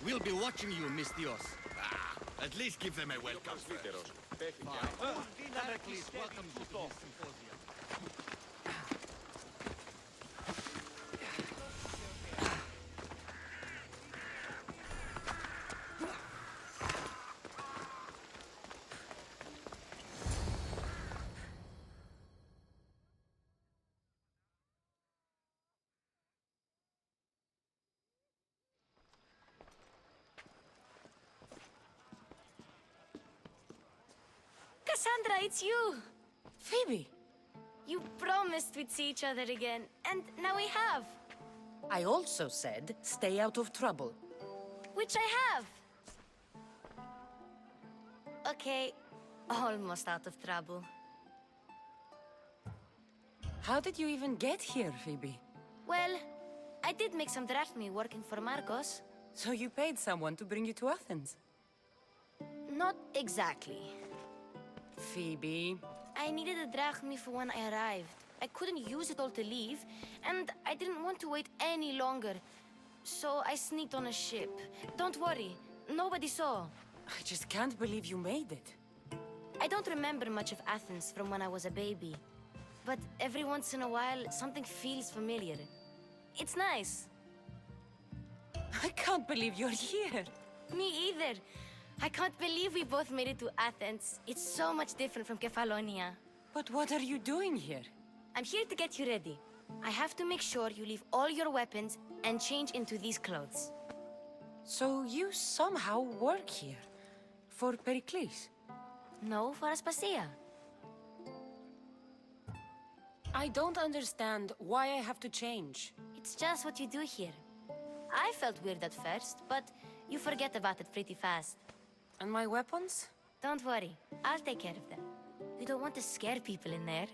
We'll be watching you, Miss Dios. At least give them a welcome first. Heracles, welcome to this symposium. Cassandra, it's you! Phoebe! You promised we'd see each other again, and now we have. I also said, stay out of trouble. Which I have. Okay, almost out of trouble. How did you even get here, Phoebe? Well, I did make some drachmi working for Marcos. So you paid someone to bring you to Athens? Not exactly. Phoebe... I needed a drachmi for when I arrived. I couldn't use it all to leave, and I didn't want to wait any longer. So I sneaked on a ship. Don't worry, nobody saw. I just can't believe you made it. I don't remember much of Athens from when I was a baby. But every once in a while, something feels familiar. It's nice. I can't believe you're here. Me either. I can't believe we both made it to Athens. It's so much different from Kefalonia. But what are you doing here? I'm here to get you ready. I have to make sure you leave all your weapons and change into these clothes. So you somehow work here? For Pericles? No, for Aspasia. I don't understand why I have to change. It's just what you do here. I felt weird at first, but you forget about it pretty fast. And my weapons? Don't worry, I'll take care of them. We don't want to scare people in there.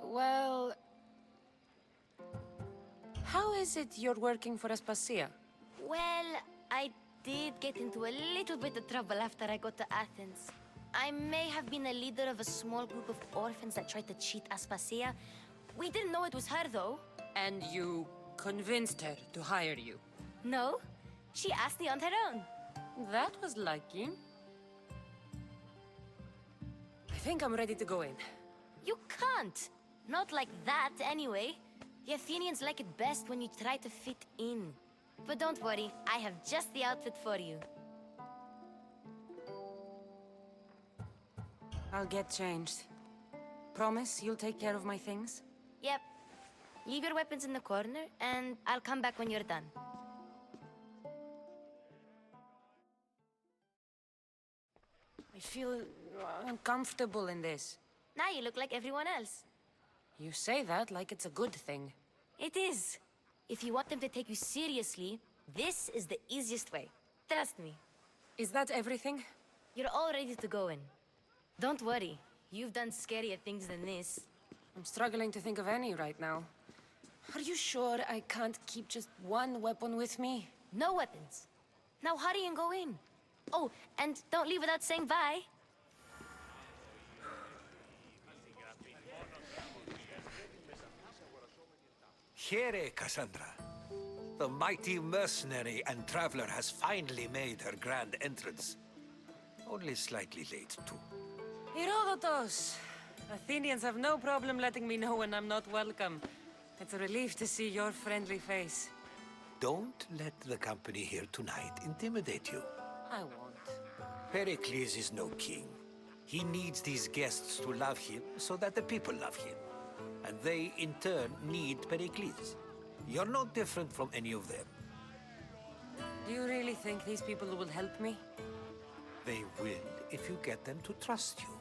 Well... How is it you're working for Aspasia? Well, I did get into a little bit of trouble after I got to Athens. I may have been a leader of a small group of orphans that tried to cheat Aspasia. We didn't know it was her, though. And you convinced her to hire you? No, she asked me on her own. That was lucky. I think I'm ready to go in. You can't. Not like that, anyway. The Athenians like it best when you try to fit in. But don't worry, I have just the outfit for you. I'll get changed. Promise you'll take care of my things? Yep. Leave your weapons in the corner, and I'll come back when you're done. I feel uncomfortable in this. Now you look like everyone else. You say that like it's a good thing. It is. If you want them to take you seriously, this is the easiest way. Trust me. Is that everything? You're all ready to go in. Don't worry. You've done scarier things than this. I'm struggling to think of any right now. Are you sure I can't keep just one weapon with me? No weapons. Now hurry and go in. Oh, and don't leave without saying bye. Here, Cassandra. The mighty mercenary and traveler has finally made her grand entrance. Only slightly late, too. Herodotus! Athenians have no problem letting me know when I'm not welcome. It's a relief to see your friendly face. Don't let the company here tonight intimidate you. I won't. Pericles is no king. He needs these guests to love him so that the people love him. And they, in turn, need Pericles. You're no different from any of them. Do you really think these people will help me? They will if you get them to trust you.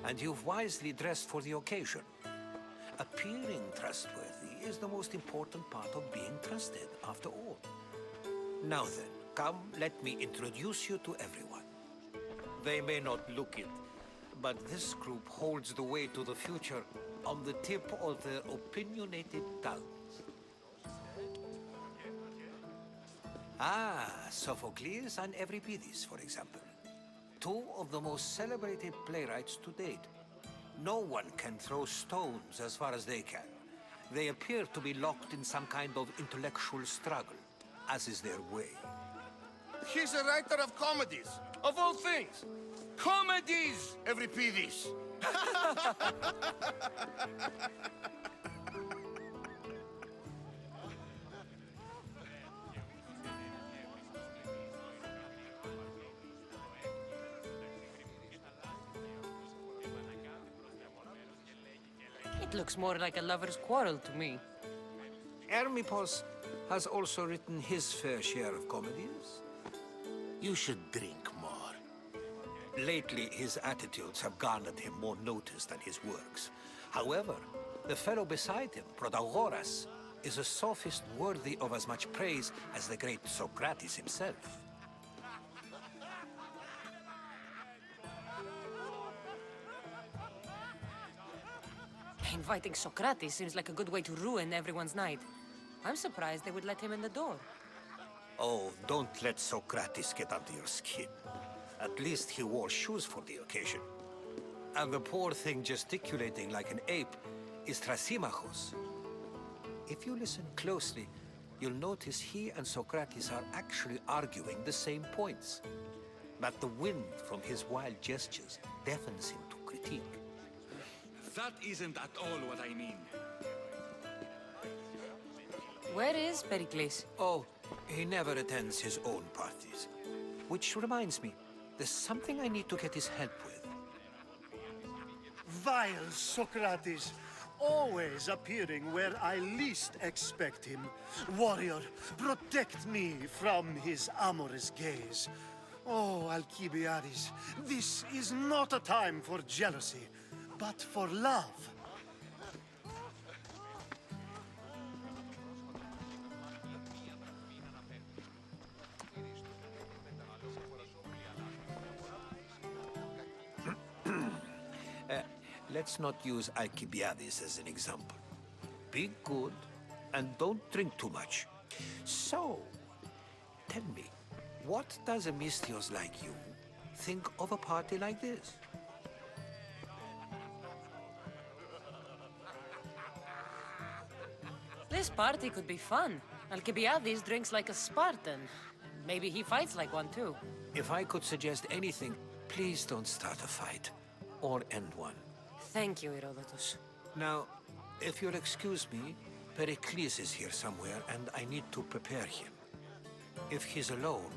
And you've wisely dressed for the occasion. Appearing trustworthy is the most important part of being trusted, after all. Now then, come, let me introduce you to everyone. They may not look it, but this group holds the way to the future on the tip of their opinionated tongues. Ah, Sophocles and Euripides, for example. Two of the most celebrated playwrights to date. No one can throw stones as far as they can. They appear to be locked in some kind of intellectual struggle, as is their way. He's a writer of comedies, of all things. Comedies, Euripides. It looks more like a lover's quarrel to me. Hermippos has also written his fair share of comedies. You should drink more. Lately, his attitudes have garnered him more notice than his works. However, the fellow beside him, Protagoras, is a sophist worthy of as much praise as the great Socrates himself. Inviting Socrates seems like a good way to ruin everyone's night. I'm surprised they would let him in the door. Oh, don't let Socrates get under your skin. At least he wore shoes for the occasion. And the poor thing gesticulating like an ape is Thrasymachos. If you listen closely, you'll notice he and Socrates are actually arguing the same points. But the wind from his wild gestures deafens him to critique. That isn't at all what I mean. Where is Pericles? Oh, he never attends his own parties. Which reminds me, there's something I need to get his help with. Vile Socrates, always appearing where I least expect him. Warrior, protect me from his amorous gaze. Oh, Alcibiades, this is not a time for jealousy, but for love. Let's not use Alcibiades as an example. Be good and don't drink too much. So, tell me, what does a Misthios like you think of a party like this? This party could be fun. Alcibiades drinks like a Spartan. Maybe he fights like one too. If I could suggest anything, please don't start a fight or end one. Thank you, Herodotus. Now, if you'll excuse me, Pericles is here somewhere and I need to prepare him. If he's alone,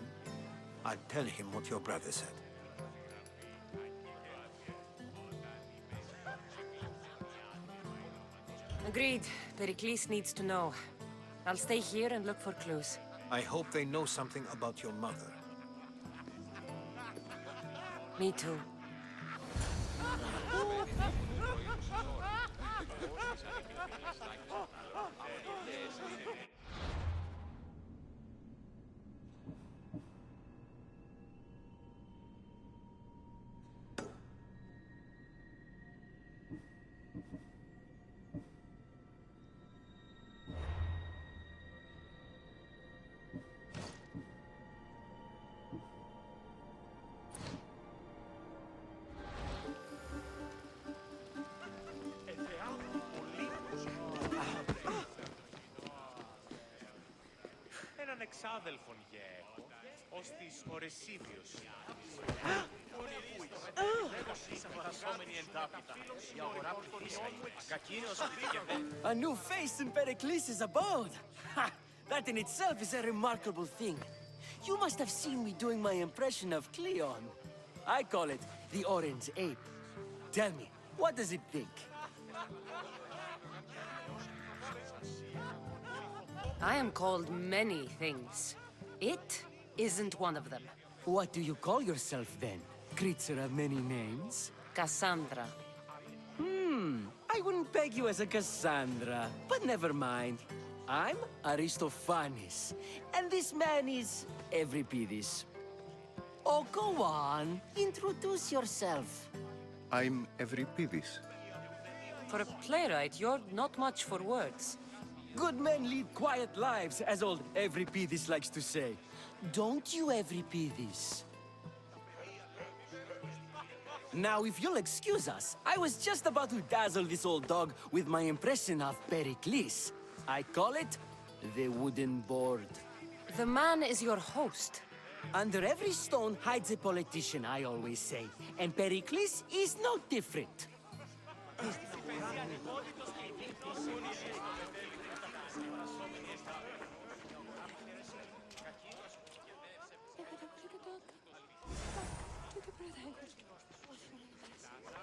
I'll tell him what your brother said. Agreed. Pericles needs to know. I'll stay here and look for clues. I hope they know something about your mother. Me too. Έναν εξάδελφον έχω, ως της ορεσίβιος. A new face in Pericles' abode! Ha! That in itself is a remarkable thing. You must have seen me doing my impression of Cleon. I call it the Orange Ape. Tell me, what does it think? I am called many things. It isn't one of them. What do you call yourself then? Creature of many names? Cassandra. I wouldn't peg you as a Cassandra, but never mind. I'm Aristophanes, and this man is Euripides. Oh, go on. Introduce yourself. I'm Euripides. For a playwright, you're not much for words. Good men lead quiet lives, as old Euripides likes to say. Don't you, Euripides? Now, if you'll excuse us, I was just about to dazzle this old dog with my impression of Pericles. I call it the wooden board. The man is your host. Under every stone hides a politician, I always say. And Pericles is no different.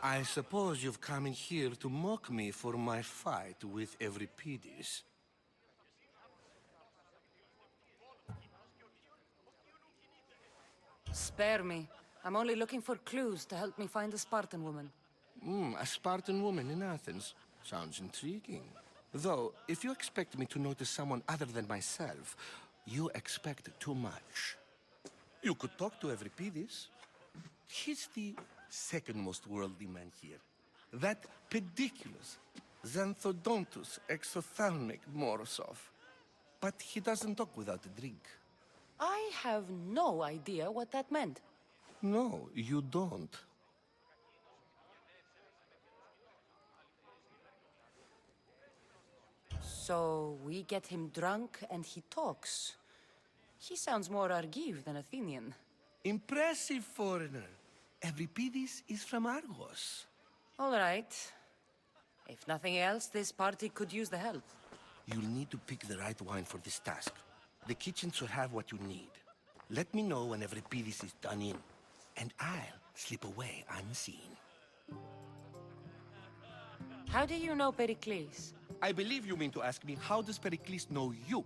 I suppose you've come in here to mock me for my fight with Euripides. Spare me. I'm only looking for clues to help me find a Spartan woman. A Spartan woman in Athens. Sounds intriguing. Though, if you expect me to notice someone other than myself, you expect too much. You could talk to Euripides. He's the second most worldly man here. That pediculous, xanthodontus exophthalmic Morosov. But he doesn't talk without a drink. I have no idea what that meant. No, you don't. So we get him drunk and he talks. He sounds more Argive than Athenian. Impressive foreigner. Euripides is from Argos. All right. If nothing else, this party could use the help. You'll need to pick the right wine for this task. The kitchen should have what you need. Let me know when Euripides is done in, and I'll slip away unseen. How do you know Pericles? I believe you mean to ask me, how does Pericles know you?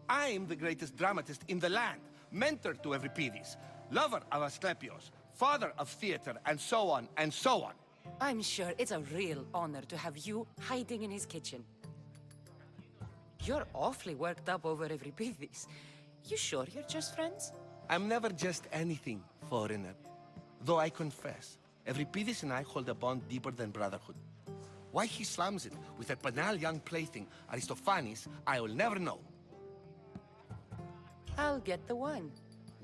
I'm the greatest dramatist in the land, mentor to Euripides, lover of Asclepios, father of theater, and so on, and so on. I'm sure it's a real honor to have you hiding in his kitchen. You're awfully worked up over Euripides. You sure you're just friends? I'm never just anything, foreigner. Though I confess, Euripides and I hold a bond deeper than brotherhood. Why he slams it with a banal young plaything, Aristophanes, I will never know. I'll get the wine.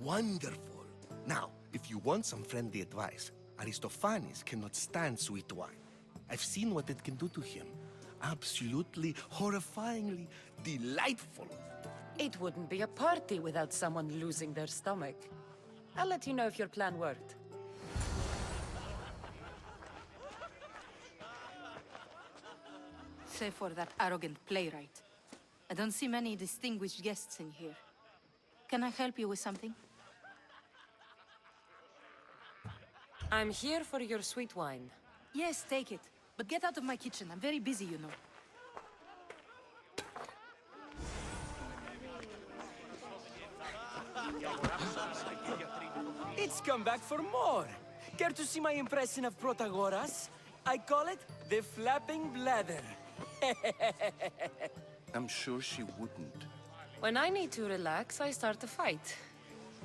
Wonderful. Now, if you want some friendly advice, Aristophanes cannot stand sweet wine. I've seen what it can do to him. Absolutely, horrifyingly delightful. It wouldn't be a party without someone losing their stomach. I'll let you know if your plan worked. Save for that arrogant playwright. I don't see many distinguished guests in here. Can I help you with something? I'm here for your sweet wine. Yes, take it. But get out of my kitchen. I'm very busy, you know. It's come back for more. Care to see my impression of Protagoras? I call it the flapping bladder. I'm sure she wouldn't. When I need to relax, I start a fight.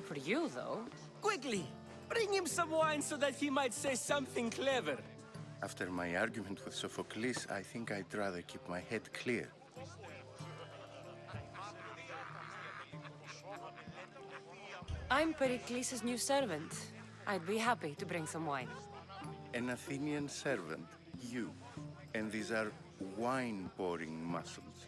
For you, though. Quickly, bring him some wine so that he might say something clever. After my argument with Sophocles, I think I'd rather keep my head clear. I'm Pericles' new servant. I'd be happy to bring some wine. An Athenian servant, you. And these are wine-pouring muscles.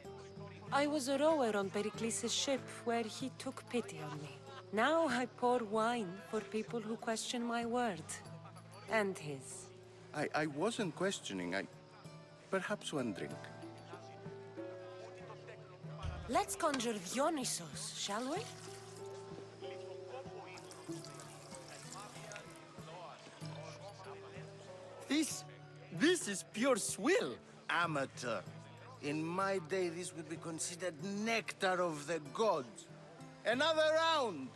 I was a rower on Pericles' ship where he took pity on me. Now I pour wine for people who question my word. And his. I wasn't questioning. Perhaps one drink. Let's conjure Dionysos, shall we? This is pure swill. Amateur. In my day, this would be considered nectar of the gods. Another round!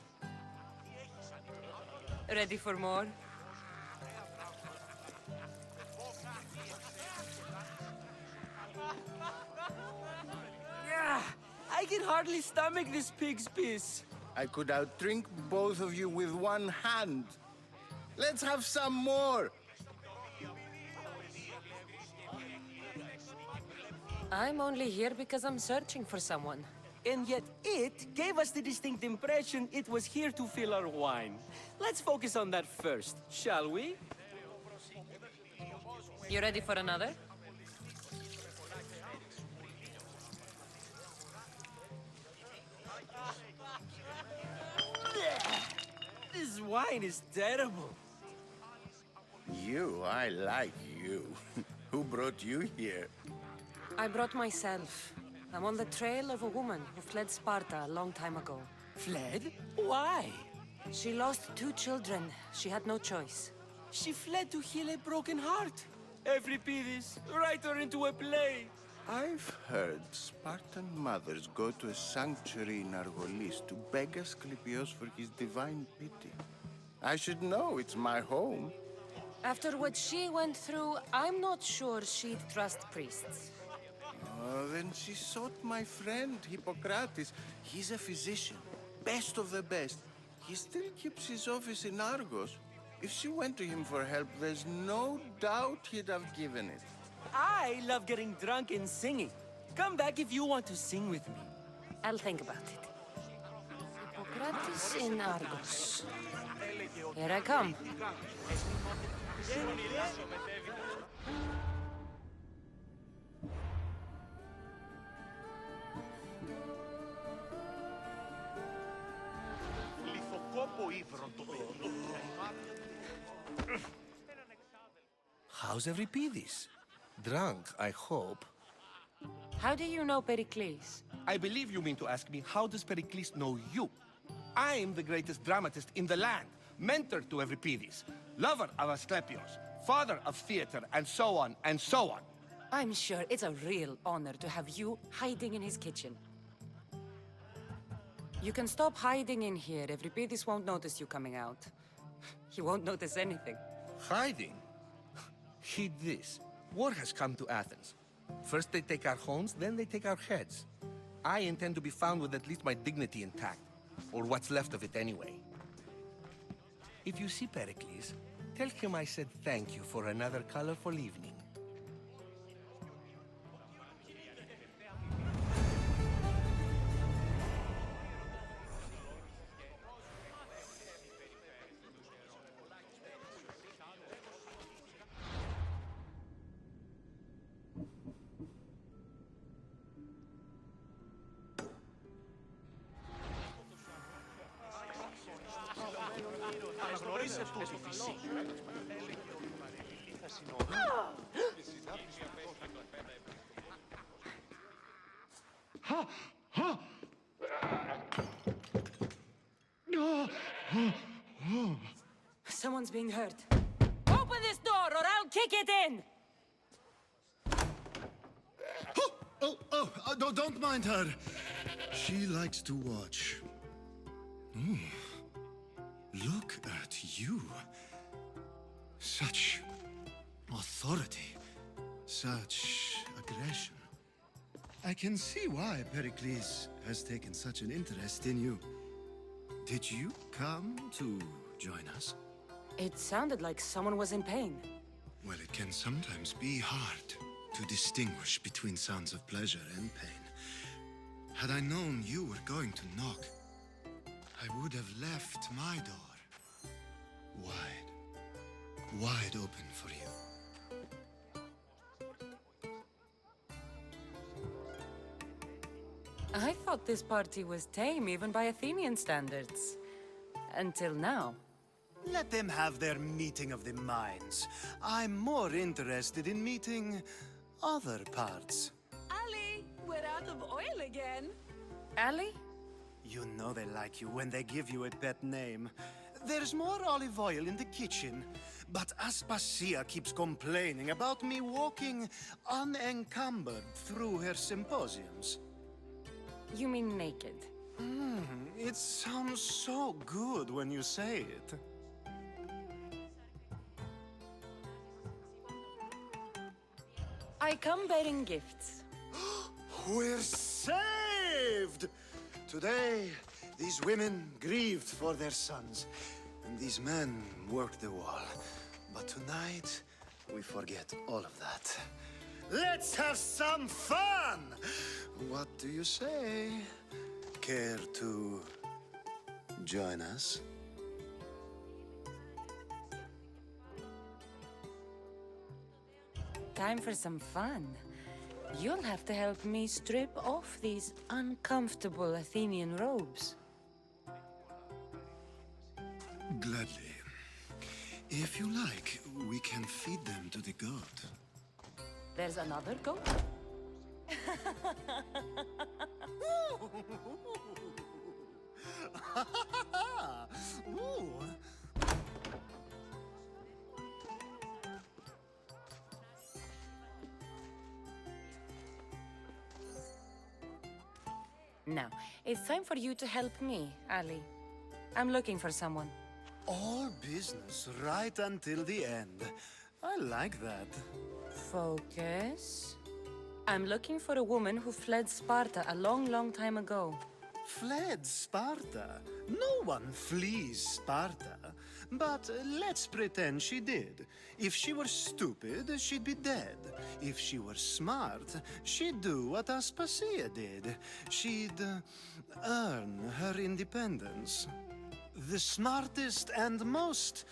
Ready for more? Yeah, I can hardly stomach this pig's piss. I could outdrink both of you with one hand. Let's have some more! I'm only here because I'm searching for someone. And yet it gave us the distinct impression it was here to fill our wine. Let's focus on that first, shall we? You ready for another? This wine is terrible. You, I like you. Who brought you here? I brought myself. I'm on the trail of a woman who fled Sparta a long time ago. Fled? Why? She lost 2 children. She had no choice. She fled to heal a broken heart. Euripides, write her into a play. I've heard Spartan mothers go to a sanctuary in Argolis to beg Asclepios for his divine pity. I should know, it's my home. After what she went through, I'm not sure she'd trust priests. Oh, then she sought my friend, Hippocrates. He's a physician, best of the best. He still keeps his office in Argos. If she went to him for help, there's no doubt he'd have given it. I love getting drunk and singing. Come back if you want to sing with me. I'll think about it. Hippocrates in Argos. Here I come. How's Euripides? Drunk, I hope. How do you know Pericles? I believe you mean to ask me, how does Pericles know you? I'm the greatest dramatist in the land, mentor to Euripides, lover of Asclepios, father of theater, and so on, and so on. I'm sure it's a real honor to have you hiding in his kitchen. You can stop hiding in here. Euripides won't notice you coming out. He won't notice anything. Hiding? Heed this. War has come to Athens. First they take our homes, then they take our heads. I intend to be found with at least my dignity intact. Or what's left of it anyway. If you see Pericles, tell him I said thank you for another colorful evening. Someone's being hurt. Open this door or I'll kick it in! No, don't mind her. She likes to watch. Look at you. Such authority. Such aggression. I can see why Pericles has taken such an interest in you. Did you come to join us? It sounded like someone was in pain. Well, it can sometimes be hard to distinguish between sounds of pleasure and pain. Had I known you were going to knock, I would have left my door wide open for you. I thought this party was tame even by Athenian standards. Until now. Let them have their meeting of the minds. I'm more interested in meeting other parts. Ali, we're out of oil again. Ali? You know they like you when they give you a pet name. There's more olive oil in the kitchen, but Aspasia keeps complaining about me walking unencumbered through her symposiums. You mean naked? It sounds so good when you say it. I come bearing gifts. We're saved! Today, these women grieved for their sons, and these men worked the wall. But tonight, we forget all of that. Let's have some fun! What do you say? Care to join us? Time for some fun. You'll have to help me strip off these uncomfortable Athenian robes. Gladly. If you like, we can feed them to the god. There's another goat? Ooh. Now, it's time for you to help me, Ali. I'm looking for someone. All business right until the end. I like that. Focus. I'm looking for a woman who fled Sparta a long, long time ago. Fled Sparta? No one flees Sparta. But let's pretend she did. If she were stupid, she'd be dead. If she were smart, she'd do what Aspasia did. She'd earn her independence. The smartest and most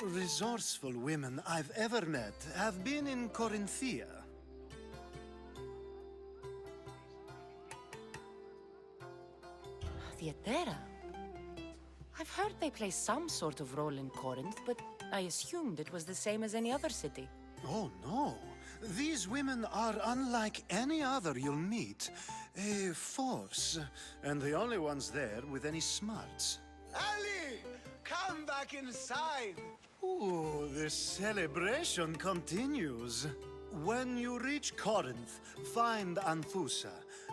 resourceful women I've ever met have been in Corinthia. Theatera? I've heard they play some sort of role in Corinth, but I assumed it was the same as any other city. Oh, no. These women are unlike any other you'll meet. A force, and the only ones there with any smarts. Ali! Come back inside! Ooh, the celebration continues. When you reach Corinth, find Anthusa.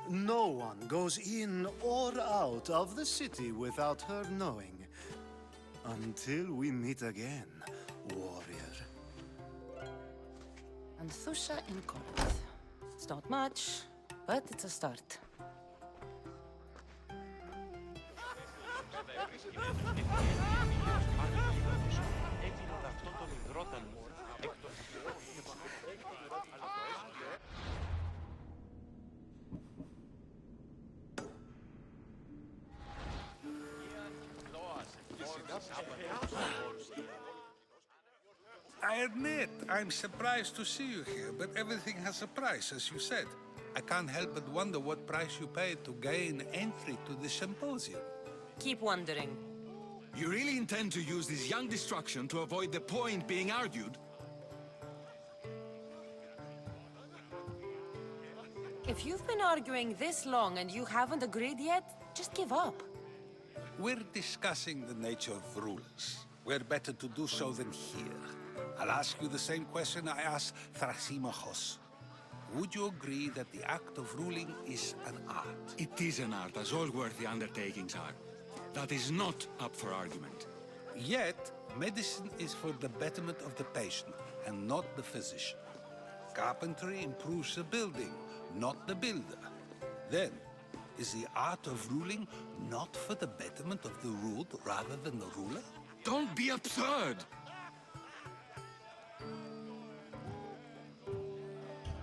No one goes in or out of the city without her knowing. Until we meet again, warrior. Anthusa in Corinth. It's not much, but it's a start. I admit, I'm surprised to see you here, but everything has a price, as you said. I can't help but wonder what price you paid to gain entry to the symposium. Keep wondering. You really intend to use this young destruction to avoid the point being argued? If you've been arguing this long and you haven't agreed yet, just give up. We're discussing the nature of rulers. We're better to do so than here. I'll ask you the same question I asked Thrasymachos. Would you agree that the act of ruling is an art? It is an art, as all worthy undertakings are. That is not up for argument. Yet, medicine is for the betterment of the patient and not the physician. Carpentry improves the building, not the builder. Then, is the art of ruling not for the betterment of the ruled rather than the ruler? Don't be absurd!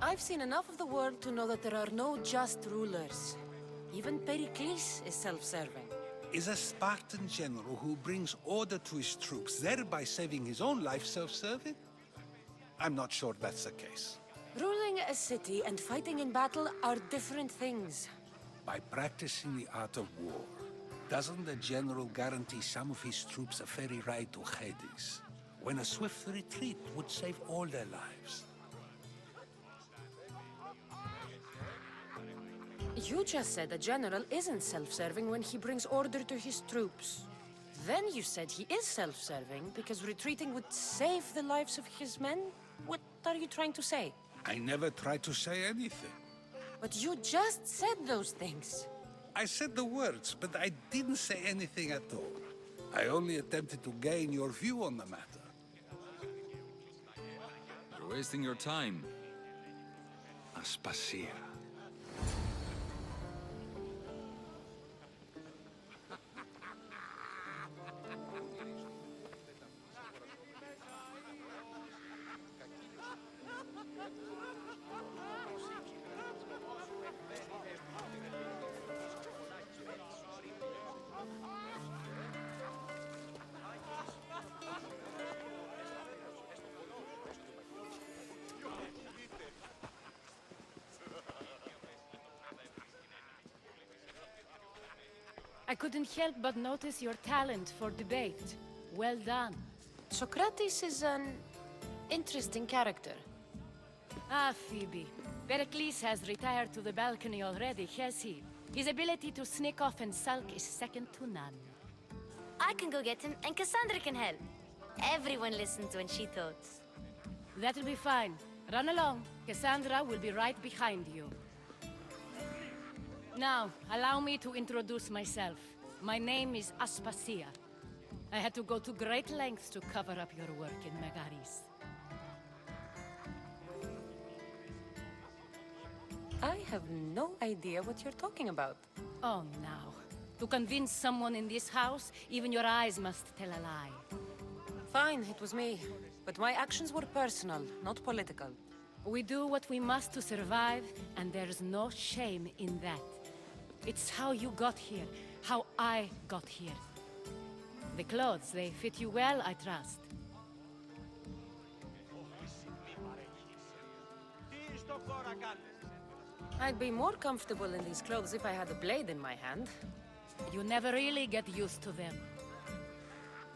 I've seen enough of the world to know that there are no just rulers. Even Pericles is self-serving. Is a Spartan general who brings order to his troops, thereby saving his own life, self-serving? I'm not sure that's the case. Ruling a city and fighting in battle are different things. By practicing the art of war, doesn't the general guarantee some of his troops a ferry ride to Hades, when a swift retreat would save all their lives? You just said a general isn't self-serving when he brings order to his troops. Then you said he is self-serving because retreating would save the lives of his men? What are you trying to say? I never tried to say anything. But you just said those things. I said the words, but I didn't say anything at all. I only attempted to gain your view on the matter. You're wasting your time. Aspasia. I couldn't help but notice your talent for debate. Well done. Socrates is an interesting character. Ah, Phoebe. Pericles has retired to the balcony already, has he? His ability to sneak off and sulk is second to none. I can go get him, and Cassandra can help. Everyone listens when she talks. That'll be fine. Run along. Cassandra will be right behind you. Now, allow me to introduce myself. My name is Aspasia. I had to go to great lengths to cover up your work in Megaris. I have no idea what you're talking about. Oh, now. To convince someone in this house, even your eyes must tell a lie. Fine, it was me. But my actions were personal, not political. We do what we must to survive, and there's no shame in that. It's how you got here, how I got here. The clothes, they fit you well, I trust. I'd be more comfortable in these clothes if I had a blade in my hand. You never really get used to them.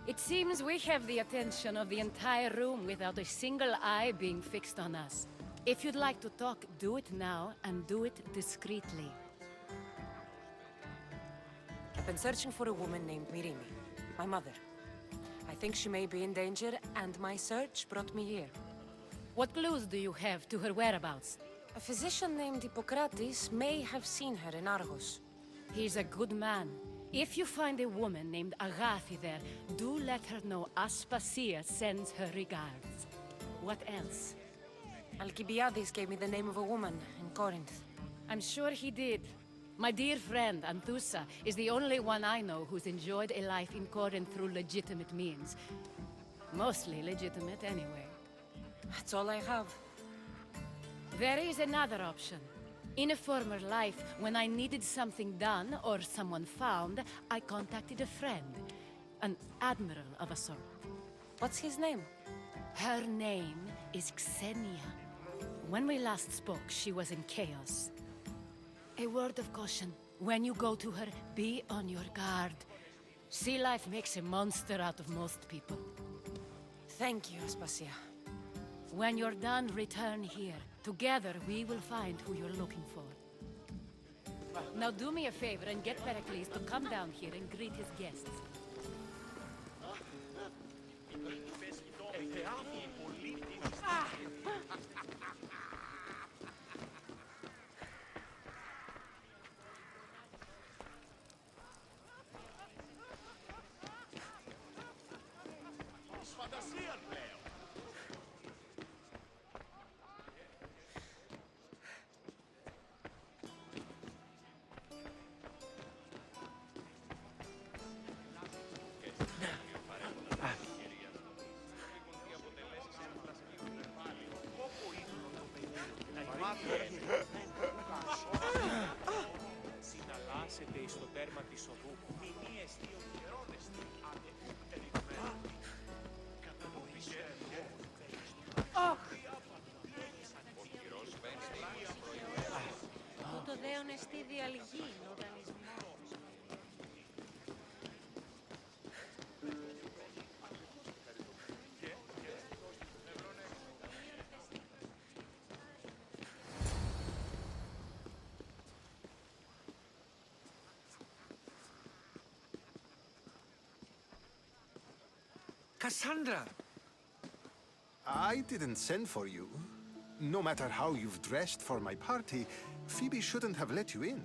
It seems we have the attention of the entire room without a single eye being fixed on us. If you'd like to talk, do it now, and do it discreetly. I've been searching for a woman named Mirimi, my mother. I think she may be in danger, and my search brought me here. What clues do you have to her whereabouts? A physician named Hippocrates may have seen her in Argos. He's a good man. If you find a woman named Agathi there, do let her know Aspasia sends her regards. What else? Alcibiades gave me the name of a woman in Corinth. I'm sure he did. My dear friend, Anthusa, is the only one I know who's enjoyed a life in Corinth through legitimate means. Mostly legitimate, anyway. That's all I have. There is another option. In a former life, when I needed something done or someone found, I contacted a friend. An admiral of a sort. What's his name? Her name is Xenia. When we last spoke, she was in chaos. A word of caution. When you go to her, be on your guard. Sea life makes a monster out of most people. Thank you, Aspasia. When you're done, return here. Together, we will find who you're looking for. Now do me a favor and get Pericles to come down here and greet his guests. Συναλλάσσεται εις το τέρμα της οδού. Μηνύες δύο γερόνεστε. Τούτο δέον εστί διαλγήν ο δανεισμός. Cassandra! I didn't send for you. No matter how you've dressed for my party, Phoebe shouldn't have let you in.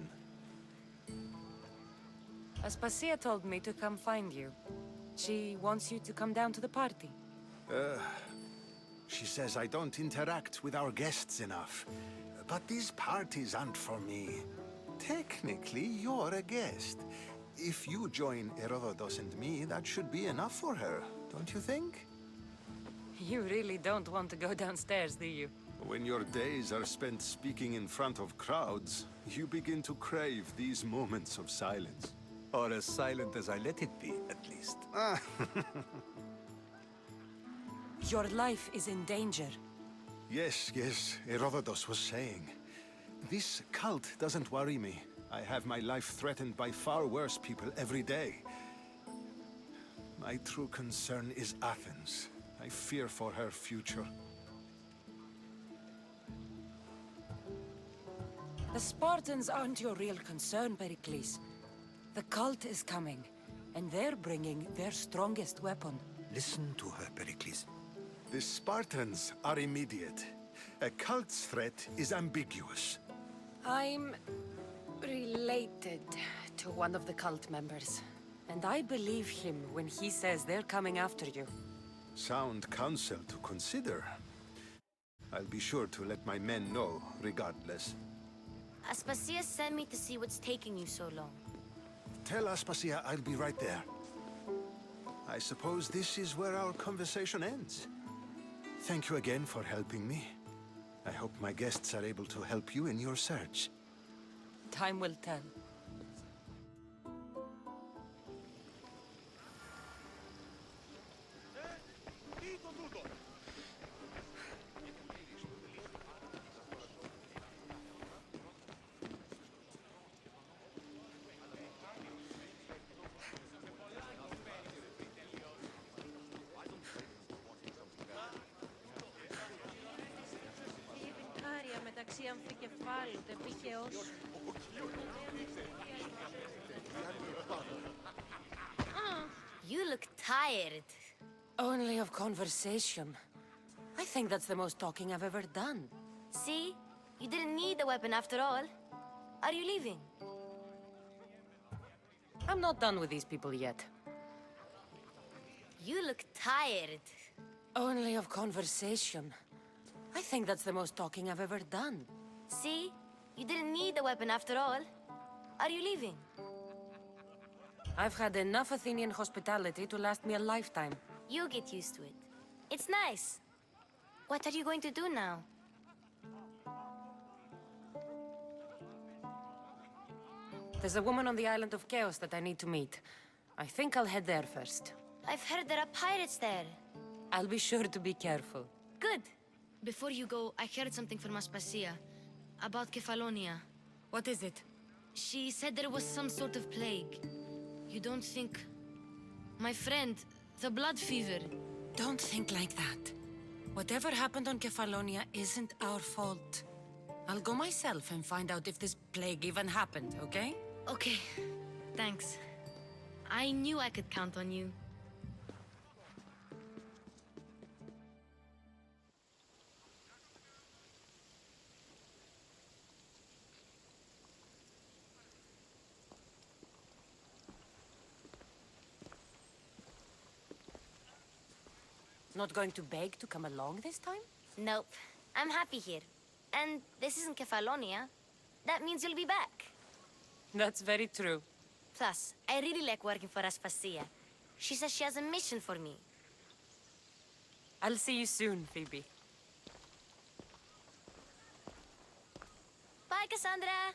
Aspasia told me to come find you. She wants you to come down to the party. She says I don't interact with our guests enough. But these parties aren't for me. Technically, you're a guest. If you join Herodotus and me, that should be enough for her, don't you think? You really don't want to go downstairs, do you? When your days are spent speaking in front of crowds, you begin to crave these moments of silence. Or as silent as I let it be, at least. Your life is in danger. Yes, Herodotus was saying. This cult doesn't worry me. I have my life threatened by far worse people every day. My true concern is Athens. I fear for her future. The Spartans aren't your real concern, Pericles. The cult is coming, and they're bringing their strongest weapon. Listen to her, Pericles. The Spartans are immediate. A cult's threat is ambiguous. I'm related to one of the cult members, and I believe him when he says they're coming after you. Sound counsel to consider. I'll be sure to let my men know, regardless. Aspasia sent me to see what's taking you so long. Tell Aspasia I'll be right there. I suppose this is where our conversation ends. Thank you again for helping me. I hope my guests are able to help you in your search. Time will tell. μεταξύ αμφικεφάλου, τεπίχεως. You look tired. Only of conversation. I think that's the most talking I've ever done. See? You didn't need the weapon after all. Are you leaving? I'm not done with these people yet. You look tired. Only of conversation. I think that's the most talking I've ever done. See? You didn't need the weapon after all. Are you leaving? I've had enough Athenian hospitality to last me a lifetime. You get used to it. It's nice. What are you going to do now? There's a woman on the island of Chaos that I need to meet. I think I'll head there first. I've heard there are pirates there. I'll be sure to be careful. Good. Before you go, I heard something from Aspasia. About Kefalonia. What is it? She said there was some sort of plague. You don't think... My friend, the blood fever. Don't think like that. Whatever happened on Kefalonia isn't our fault. I'll go myself and find out if this plague even happened, okay? Okay. Thanks. I knew I could count on you. Not going to beg to come along this time? Nope. I'm happy here. And this isn't Kefalonia. That means you'll be back. That's very true. Plus, I really like working for Aspasia. She says she has a mission for me. I'll see you soon, Phoebe. Bye, Cassandra!